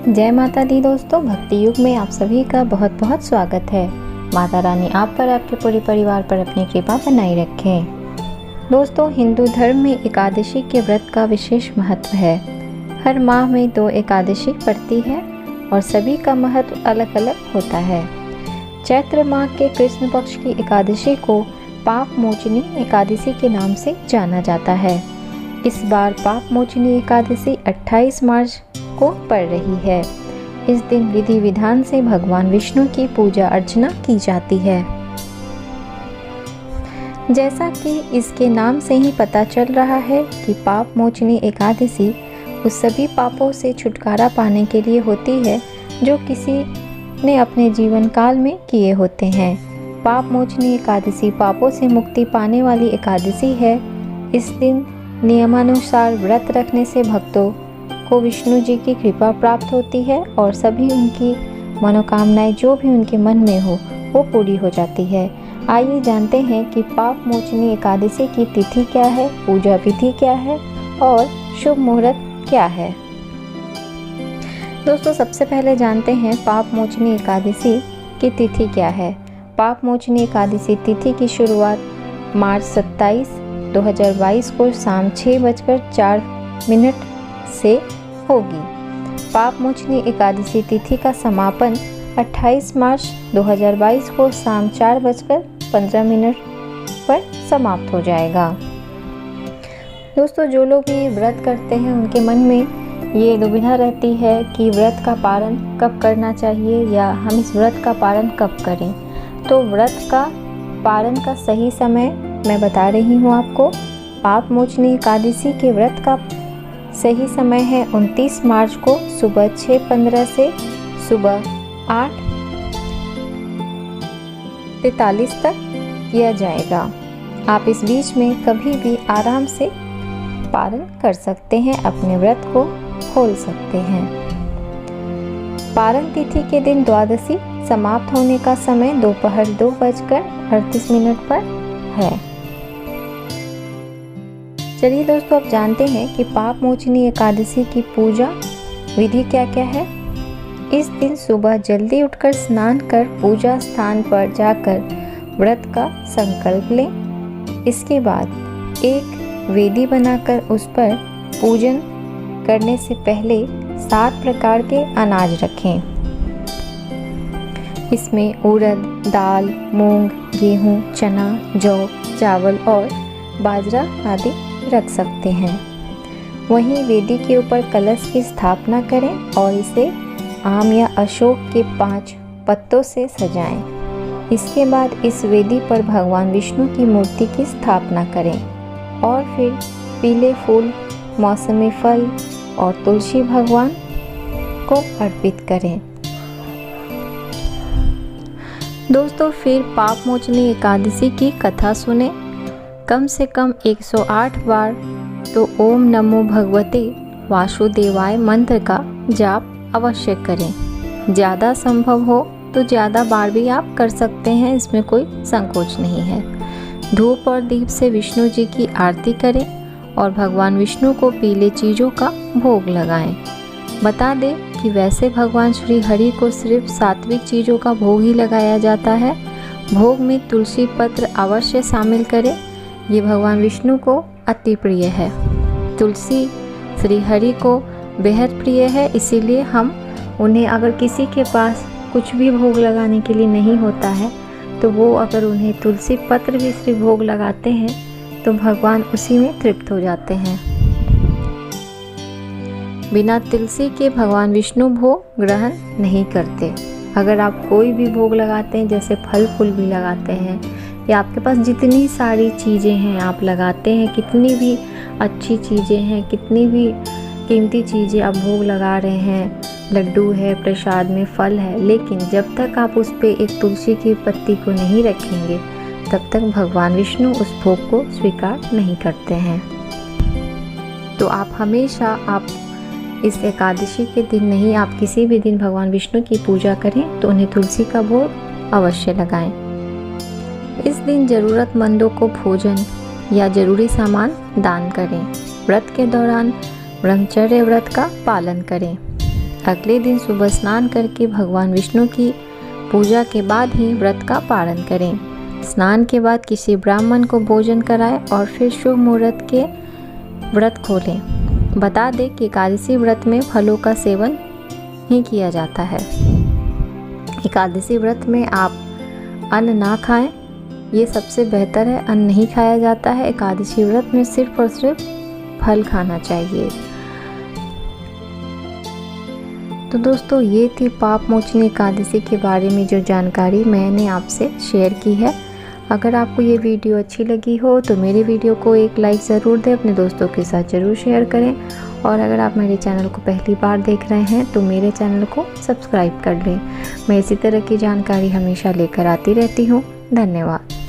जय माता दी दोस्तों, भक्ति युग में आप सभी का बहुत बहुत स्वागत है। माता रानी आप पर, आपके पूरे परिवार पर अपनी कृपा बनाई रखें। दोस्तों, हिंदू धर्म में एकादशी के व्रत का विशेष महत्व है। हर माह में 2 एकादशी पड़ती है और सभी का महत्व अलग अलग होता है। चैत्र माह के कृष्ण पक्ष की एकादशी को पाप मोचनी एकादशी के नाम से जाना जाता है। इस बार पाप मोचनी एकादशी 28 मार्च को पड़ रही है। इस दिन विधि विधान से भगवान विष्णु की पूजा अर्चना की जाती है। जैसा कि इसके नाम से ही पता चल रहा है कि पाप मोचनी एकादशी उस सभी पापों से छुटकारा पाने के लिए होती है जो किसी ने अपने जीवन काल में किए होते हैं। पाप मोचनी एकादशी पापों से मुक्ति पाने वाली एकादशी है। इस दिन नियमानुसार व्रत रखने से भक्तों को विष्णु जी की कृपा प्राप्त होती है और सभी उनकी मनोकामनाएं जो भी उनके मन में हो वो पूरी हो जाती है। आइए जानते हैं कि पाप मोचनी एकादशी की तिथि क्या है, पूजा विधि क्या है और शुभ मुहूर्त क्या है। दोस्तों, सबसे पहले जानते हैं पाप मोचनी एकादशी की तिथि क्या है। पाप मोचनी एकादशी तिथि की शुरुआत मार्च 27, 2022 को शाम 6:04 से होगी। पाप मोचनी एकादशी तिथि का समापन 28 मार्च 2022 को शाम 4:15 पर समाप्त हो जाएगा। दोस्तों, जो लोग ये व्रत करते हैं उनके मन में ये दुविधा रहती है कि व्रत का पालन कब करना चाहिए या हम इस व्रत का पालन कब करें। तो व्रत का पालन का सही समय मैं बता रही हूँ आपको। पाप मोचनी एकादशी के व्रत का सही समय है 29 मार्च को सुबह 6:15 से सुबह 8:43 तक किया जाएगा। आप इस बीच में कभी भी आराम से पालन कर सकते हैं, अपने व्रत को खोल सकते हैं। पारण तिथि के दिन द्वादशी समाप्त होने का समय दोपहर 2:38 पर है। चलिए दोस्तों, अब जानते हैं कि पाप मोचनी एकादशी की पूजा विधि क्या क्या है। इस दिन सुबह जल्दी उठकर स्नान कर पूजा स्थान पर जाकर व्रत का संकल्प लें। इसके बाद एक वेदी बनाकर उस पर पूजन करने से पहले 7 प्रकार के अनाज रखें। इसमें उड़द, दाल, मूंग, गेहूं, चना, जौ, चावल और बाजरा आदि रख सकते हैं। वहीं वेदी के ऊपर कलश की स्थापना करें और इसे आम या अशोक के 5 पत्तों से सजाएं। इसके बाद इस वेदी पर भगवान विष्णु की मूर्ति की स्थापना करें और फिर पीले फूल, मौसमी फल और तुलसी भगवान को अर्पित करें। दोस्तों, फिर पाप मोचनी एकादशी की कथा सुने। कम से कम 108 बार तो ओम नमो भगवते वासुदेवाय मंत्र का जाप अवश्य करें। ज़्यादा संभव हो तो ज़्यादा बार भी आप कर सकते हैं, इसमें कोई संकोच नहीं है। धूप और दीप से विष्णु जी की आरती करें और भगवान विष्णु को पीले चीज़ों का भोग लगाएं। बता दें कि वैसे भगवान श्री हरि को सिर्फ सात्विक चीज़ों का भोग ही लगाया जाता है। भोग में तुलसी पत्र अवश्य शामिल करें, ये भगवान विष्णु को अति प्रिय है। तुलसी श्री हरि को बेहद प्रिय है, इसीलिए हम उन्हें अगर किसी के पास कुछ भी भोग लगाने के लिए नहीं होता है तो वो अगर उन्हें तुलसी पत्र भी सिर्फ भोग लगाते हैं तो भगवान उसी में तृप्त हो जाते हैं। बिना तुलसी के भगवान विष्णु भोग ग्रहण नहीं करते। अगर आप कोई भी भोग लगाते हैं, जैसे फल फूल भी लगाते हैं या आपके पास जितनी सारी चीज़ें हैं आप लगाते हैं, कितनी भी अच्छी चीज़ें हैं, कितनी भी कीमती चीज़ें आप भोग लगा रहे हैं, लड्डू है, प्रसाद में फल है, लेकिन जब तक आप उस पे एक तुलसी की पत्ती को नहीं रखेंगे तब तक भगवान विष्णु उस भोग को स्वीकार नहीं करते हैं। तो आप हमेशा इस एकादशी के दिन नहीं, आप किसी भी दिन भगवान विष्णु की पूजा करें तो उन्हें तुलसी का भोग अवश्य लगाएं। इस दिन ज़रूरतमंदों को भोजन या ज़रूरी सामान दान करें। व्रत के दौरान ब्रह्मचर्य व्रत का पालन करें। अगले दिन सुबह स्नान करके भगवान विष्णु की पूजा के बाद ही व्रत का पालन करें। स्नान के बाद किसी ब्राह्मण को भोजन कराएं और फिर शुभ मुहूर्त के व्रत खोलें। बता दें कि एकादशी व्रत में फलों का सेवन ही किया जाता है। एकादशी व्रत में आप अन्न ना खाएं, ये सबसे बेहतर है। अन्न नहीं खाया जाता है। एकादशी व्रत में सिर्फ और सिर्फ फल खाना चाहिए। तो दोस्तों, ये थी पाप मोचनी एकादशी के बारे में जो जानकारी मैंने आपसे शेयर की है। अगर आपको ये वीडियो अच्छी लगी हो तो मेरे वीडियो को एक लाइक ज़रूर दें, अपने दोस्तों के साथ ज़रूर शेयर करें। और अगर आप मेरे चैनल को पहली बार देख रहे हैं तो मेरे चैनल को सब्सक्राइब कर लें। मैं इसी तरह की जानकारी हमेशा लेकर आती रहती हूँ। धन्यवाद।